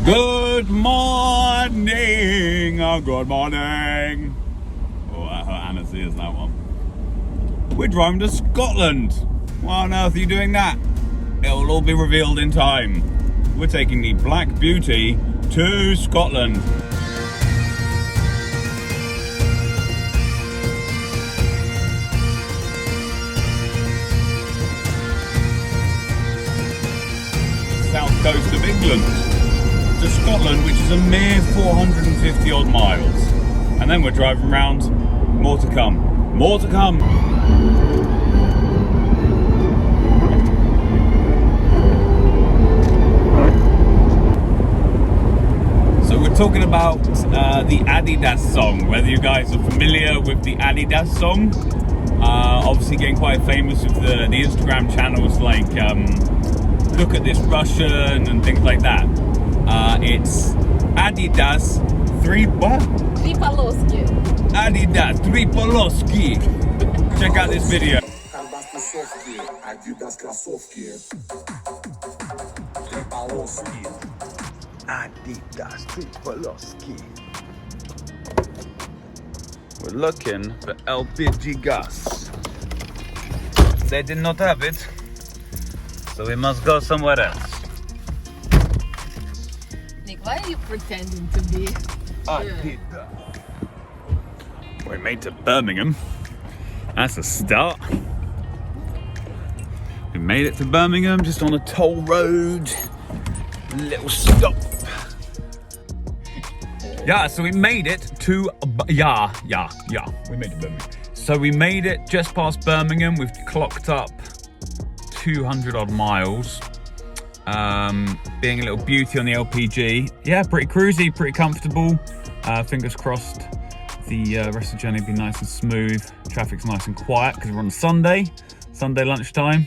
Good morning. Good morning. Oh, I hurt Anna's ears, that one. We're driving to Scotland. Why on earth are you doing that? It'll all be revealed in time. We're taking the Black Beauty to Scotland. South coast of England to Scotland, which is a mere 450 odd miles. And then we're driving around. More to come. More to come. So we're talking about the Adidas song, whether you guys are familiar with the Adidas song. Obviously getting quite famous with the Instagram channels like Look at This Russian and things like that. It's Adidas Tripaloski. Adidas Tripaloski. Check out this video. Adidas кроссовки. Трипалоски. Adidas Tripaloski. We're looking for LPG gas. They did not have it, so we must go somewhere else. Nick, why are you pretending to be good? We made to Birmingham. That's a start. We made it to Birmingham, just on a toll road. Little stop. Yeah, so we made it to we made it Birmingham. So we made it just past Birmingham. We've clocked up 200 odd miles. Being a little beauty on the LPG. Yeah, pretty cruisy, pretty comfortable. Fingers crossed the rest of the journey will be nice and smooth. Traffic's nice and quiet because we're on Sunday lunchtime.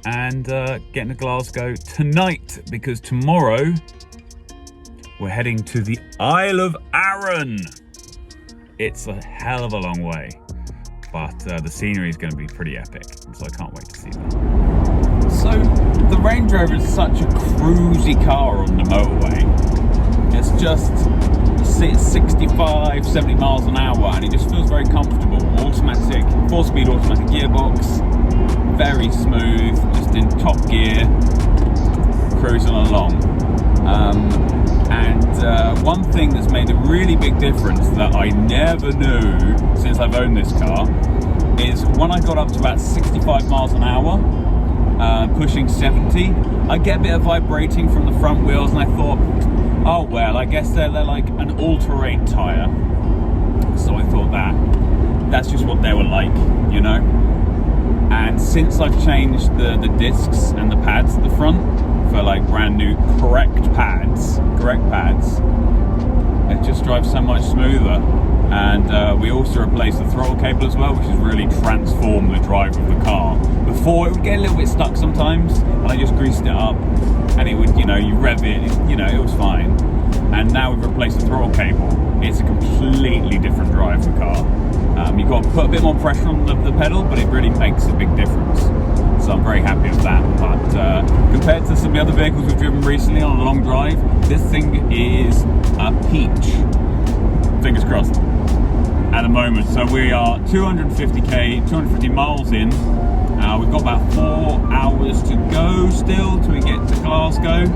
And getting to Glasgow tonight because tomorrow we're heading to the Isle of Arran. It's a hell of a long way, but the scenery is going to be pretty epic, so I can't wait to see that. So the Range Rover is such a cruisy car on the motorway. It's just 65, 70 miles an hour, and it just feels very comfortable. Automatic, 4-speed automatic gearbox, very smooth, just in top gear, cruising along. One thing that's made a really big difference that I never knew since I've owned this car is when I got up to about 65 miles an hour, pushing 70, I get a bit of vibrating from the front wheels, and I thought, oh well, I guess they're like an all-terrain tyre. So I thought that's just what they were like, you know? And since I've changed the discs and the pads at the front for like brand new correct pads, it just drives so much smoother. And we also replaced the throttle cable as well, which has really transformed the drive of the car. Before, it would get a little bit stuck sometimes, and I just greased it up, and it would, you rev it, it was fine. And now we've replaced the throttle cable. It's a completely different drive of the car. You've got to put a bit more pressure on the pedal, but it really makes a big difference. So I'm very happy with that. But compared to some of the other vehicles we've driven recently on a long drive, this thing is a peach. Fingers crossed. At the moment, so we are 250 miles in. We've got about 4 hours to go still till we get to Glasgow.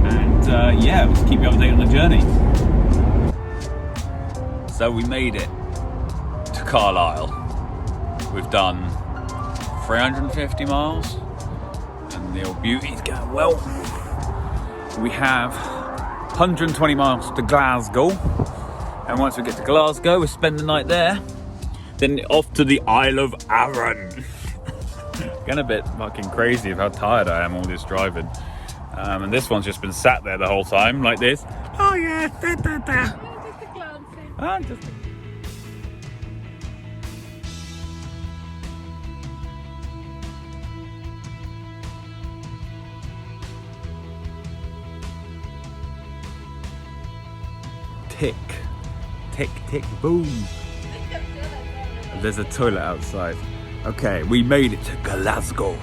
And yeah, we'll keep you updated on the journey. So we made it to Carlisle. We've done 350 miles and the old beauty's going well. We have 120 miles to Glasgow, and once we get to Glasgow we'll spend the night there, then off to the Isle of Arran. Getting a bit fucking crazy of how tired I am all this driving, and this one's just been sat there the whole time like this. Oh yeah, just tick, tick, tick, boom. There's a toilet outside. Okay, we made it to Glasgow.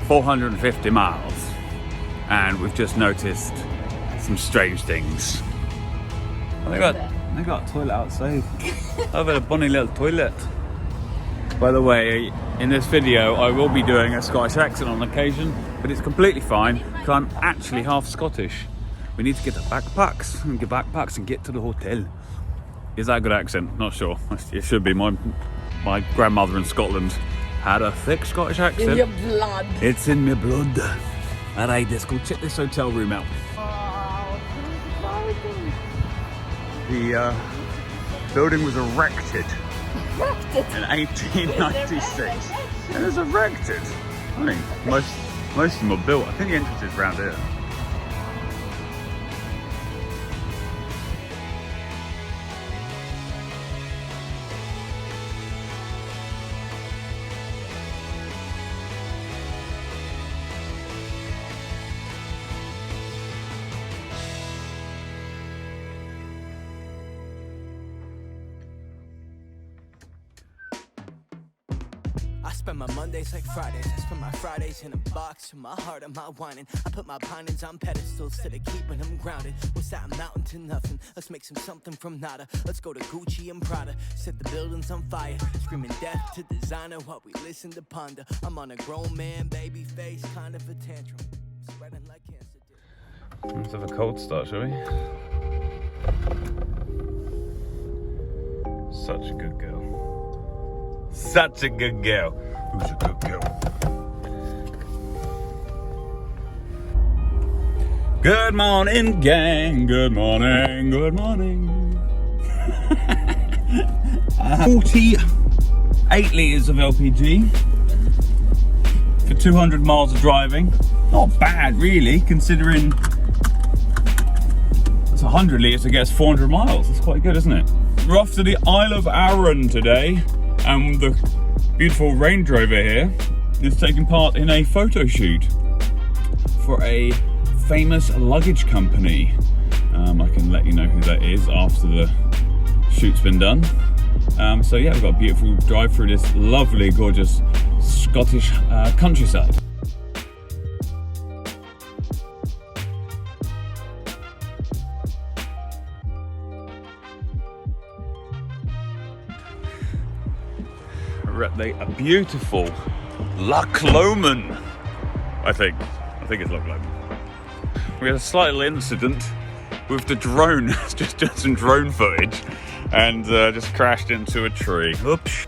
450 miles. And we've just noticed some strange things. Oh, they got a toilet outside. I've got a bunny little toilet. By the way, in this video I will be doing a Scottish accent on occasion, but it's completely fine because I'm actually half Scottish. We need to get the backpacks and get to the hotel. Is that a good accent? Not sure. It should be. My grandmother in Scotland had a thick Scottish accent. In your blood. It's in my blood. Alright, let's go check this hotel room out. Wow. The building was erected in 1896. It was erected. I mean, most of them were built. I think the entrance is around here. I spend my Mondays like Fridays. I spend my Fridays in a box with my heart on my whining. I put my pines on pedestals instead of keeping them grounded. What's that mountain to nothing? Let's make something from nada. Let's go to Gucci and Prada. Set the buildings on fire. Screaming death to designer while we listen to ponder. I'm on a grown man, baby face, kind of a tantrum. Spreading like cancer. Let's have a cold start, shall we? Such a good girl. Such a good girl. Who's a good girl? Good morning, gang. Good morning. Good morning. 48 litres of LPG for 200 miles of driving. Not bad, really, considering it's 100 litres to get us 400 miles. That's quite good, isn't it? We're off to the Isle of Arran today. And the beautiful Range Rover here is taking part in a photo shoot for a famous luggage company. I can let you know who that is after the shoot's been done. So yeah, we've got a beautiful drive through this lovely, gorgeous Scottish countryside. We're at the beautiful Loch Lomond, I think it's Loch Lomond. We had a slight little incident with the drone, just some drone footage, and just crashed into a tree. Oops.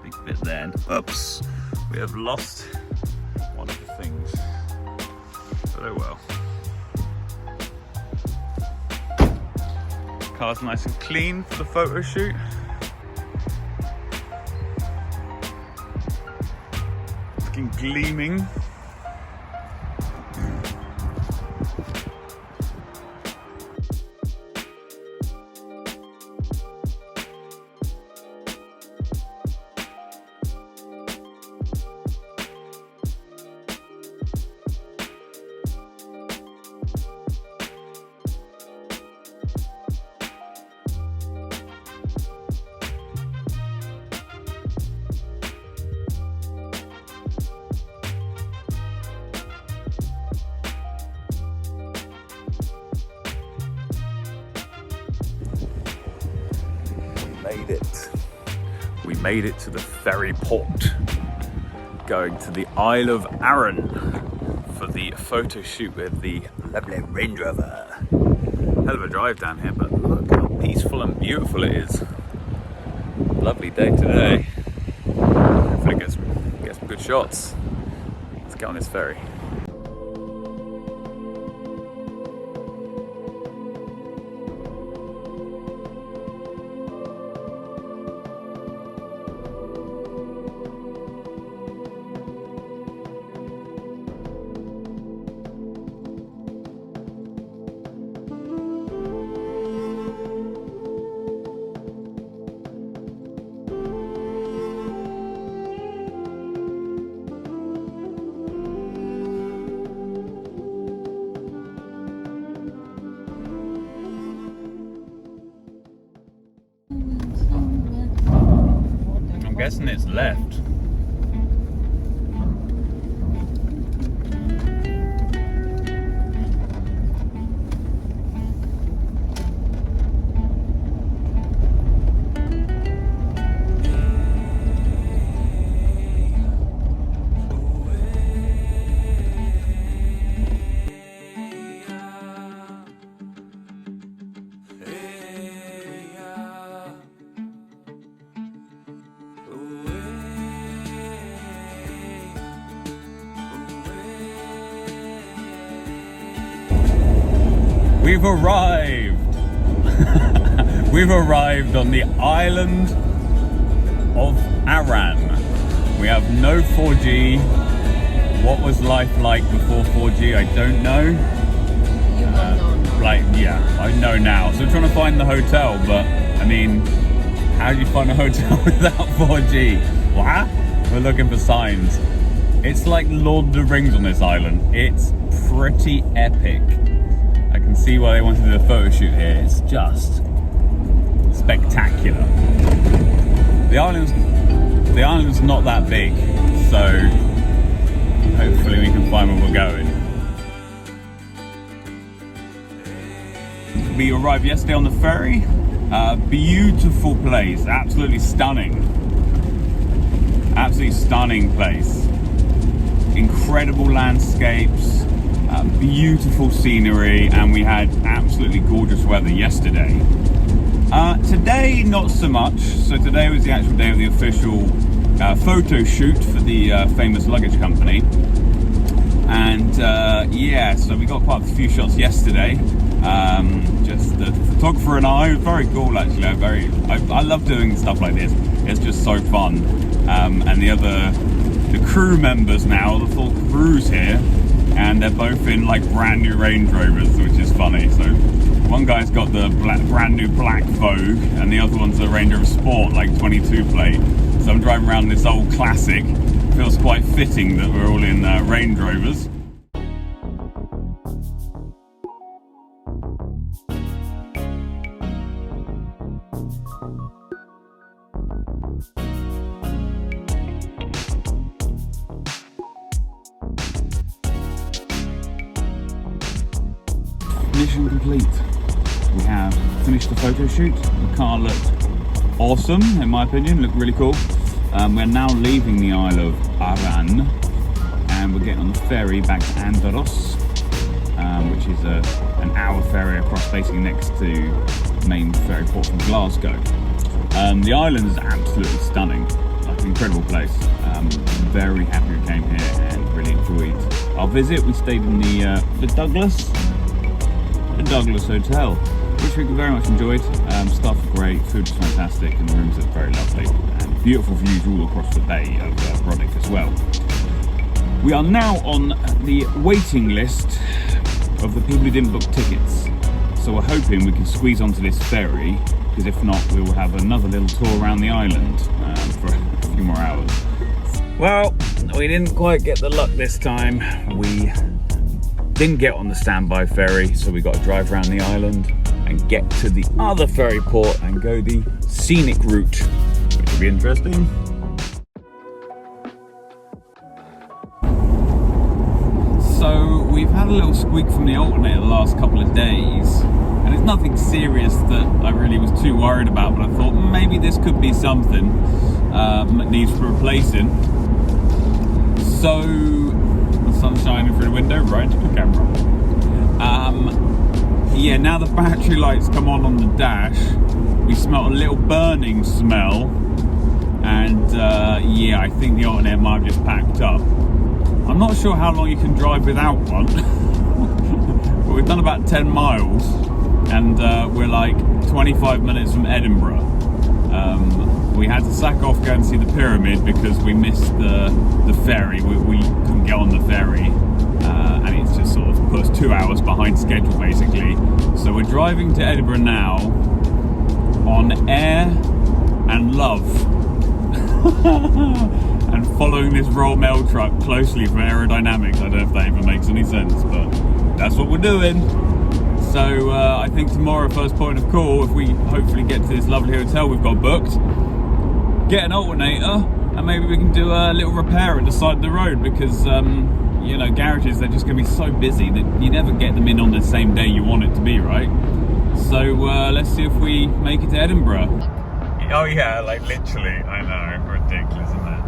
Big bit then. Oops. We have lost one of the things. But oh well. Car's nice and clean for the photo shoot. Gleaming. We made it to the ferry port, going to the Isle of Arran for the photo shoot with the lovely Range Rover. Hell of a drive down here, but look how peaceful and beautiful it is. Lovely day today. Hopefully get some good shots. Let's get on this ferry. I'm guessing it's left. We've arrived. We've arrived on the island of Arran. We have no 4G. What was life like before 4G? I don't know. You don't know now. Like, yeah, I know now. So we're trying to find the hotel, but I mean, how do you find a hotel without 4G? What? We're looking for signs. It's like Lord of the Rings on this island. It's pretty epic. I can see why they wanted to do a photo shoot here. It's just spectacular. The island's not that big, so hopefully we can find where we're going. We arrived yesterday on the ferry. Beautiful place, absolutely stunning. Absolutely stunning place. Incredible landscapes, beautiful scenery, and we had absolutely gorgeous weather yesterday. Today, not so much. So today was the actual day of the official photo shoot for the famous luggage company. And yeah, so we got quite a few shots yesterday. Just the photographer and I, it was very cool actually. I love doing stuff like this. It's just so fun. And the crew members now, the full crew's here, and they're both in like brand new Range Rovers, which is funny. So one guy's got the brand new black Vogue, and the other one's the Range Rover Sport, like 22 plate. So I'm driving around this old classic. Feels quite fitting that we're all in Range Rovers. Mission complete. We have finished the photo shoot. The car looked awesome, in my opinion. Looked really cool. We're now leaving the Isle of Arran, and we're getting on the ferry back to Andorras, which is an hour ferry across, basically next to the main ferry port from Glasgow. The island is absolutely stunning, like an incredible place. Very happy we came here and really enjoyed our visit. We stayed in the Douglas Hotel, which we very much enjoyed. Staff were great, food was fantastic, and the rooms are very lovely. And beautiful views all across the bay of Brodick as well. We are now on the waiting list of the people who didn't book tickets. So we're hoping we can squeeze onto this ferry, because if not, we will have another little tour around the island for a few more hours. Well, we didn't quite get the luck this time. We didn't get on the standby ferry, so we got to drive around the island and get to the other ferry port and go the scenic route, which will be interesting. So we've had a little squeak from the alternator the last couple of days, and it's nothing serious that I really was too worried about, but I thought maybe this could be something that needs replacing. So the sun's shining through the window right into the camera. Yeah, now the battery lights come on the dash, we smell a little burning smell, and yeah, I think the alternator might have just packed up. I'm not sure how long you can drive without one, but we've done about 10 miles, and we're like 25 minutes from Edinburgh. We had to sack off, go and see the pyramid because we missed the ferry. We couldn't get on the ferry, and it's just sort of put us 2 hours behind schedule basically. So we're driving to Edinburgh now on air and love, and following this Royal Mail truck closely for aerodynamics. I don't know if that even makes any sense, but that's what we're doing. So I think tomorrow, first point of call, if we hopefully get to this lovely hotel we've got booked, get an alternator, and maybe we can do a little repair at the side of the road, because you know, garages, they're just going to be so busy that you never get them in on the same day you want it to be, right? So let's see if we make it to Edinburgh. Oh yeah, like literally, I know, ridiculous, isn't it?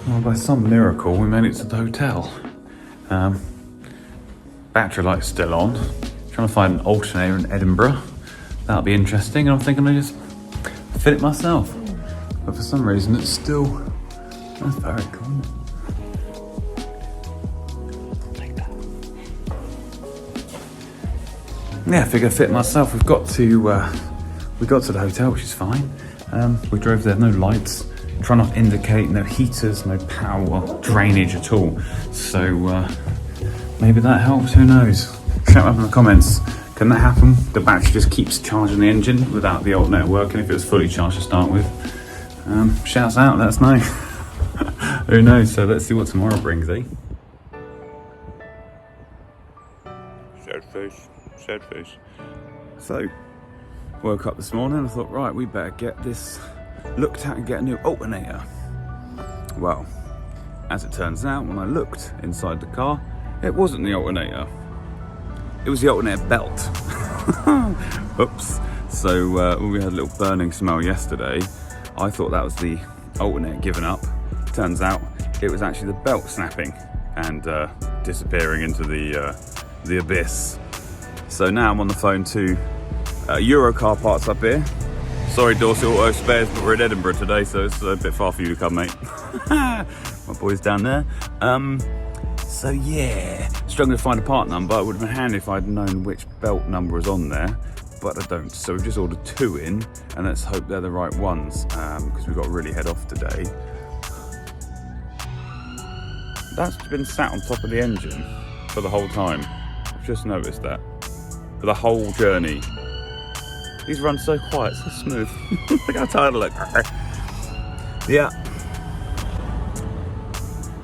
Well, by some miracle, we made it to the hotel. Battery light's still on. Trying to find an alternator in Edinburgh. That'll be interesting, and I'm thinking I just fit it myself. But for some reason, it's still... That's very cool. yeah, figure fit myself. We got to the hotel, which is fine. We drove there, no lights, try not to indicate, no heaters, no power, drainage at all. So maybe that helps, who knows? Shout out in the comments. Can that happen? The battery just keeps charging the engine without the alternator working if it was fully charged to start with. Shouts out, let us know. Who knows? So let's see what tomorrow brings, eh? Sad face. So, woke up this morning and I thought, right, we better get this looked at and get a new alternator. Well, as it turns out, when I looked inside the car, it wasn't the alternator. It was the alternator belt. Oops. So when we had a little burning smell yesterday, I thought that was the alternator giving up. Turns out it was actually the belt snapping and disappearing into the abyss. So now I'm on the phone to Eurocar Parts up here. Sorry, Dorset Auto Spares, but we're in Edinburgh today, so it's a bit far for you to come, mate. My boy's down there. So yeah, struggling to find a part number. It would have been handy if I'd known which belt number was on there, but I don't. So we've just ordered 2 in, and let's hope they're the right ones, because we've got to really head off today. That's been sat on top of the engine for the whole time. I've just noticed that. For the whole journey. These run so quiet, so smooth. Look how tired I look. Yeah.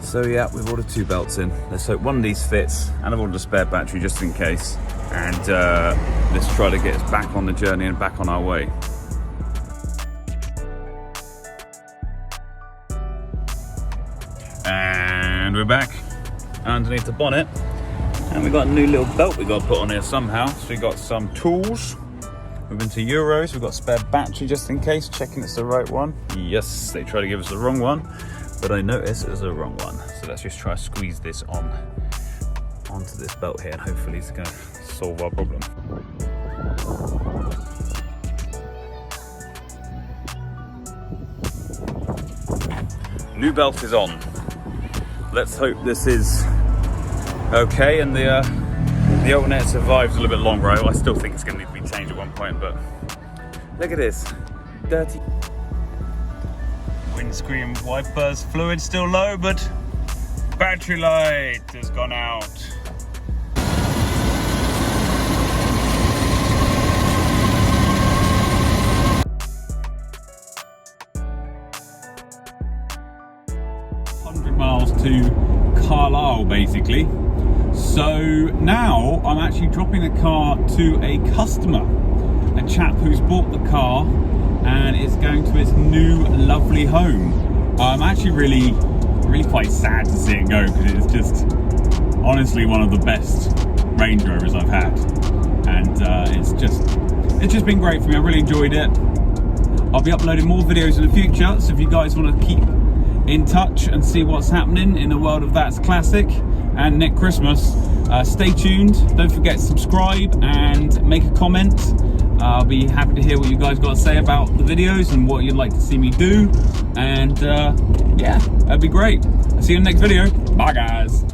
So yeah, we've ordered 2 belts in. Let's hope one of these fits, and I've ordered a spare battery just in case. And let's try to get us back on the journey and back on our way. And we're back underneath the bonnet. And we've got a new little belt we've got to put on here somehow. So we've got some tools. We've been to Euros. We've got a spare battery just in case, checking it's the right one. Yes, they tried to give us the wrong one, but I noticed it was the wrong one. So let's just try to squeeze this onto this belt here, and hopefully it's going to solve our problem. New belt is on. Let's hope this is okay, and the alternator survives a little bit longer. I still think it's going to need to be changed at one point, but look at this, dirty. Windscreen wipers, fluid still low, but battery light has gone out. Miles to Carlisle basically. So now I'm actually dropping the car to a customer, a chap who's bought the car and is going to his new lovely home. I'm actually really quite sad to see it go, because it's just honestly one of the best Range Rovers I've had, and it's just been great for me. I really enjoyed it. I'll be uploading more videos in the future, so if you guys want to keep in touch and see what's happening in the world of That's Classic and Nick Christmas, stay tuned. Don't forget to subscribe and make a comment. I'll be happy to hear what you guys got to say about the videos and what you'd like to see me do, and yeah, that'd be great. I'll see you in the next video. Bye guys.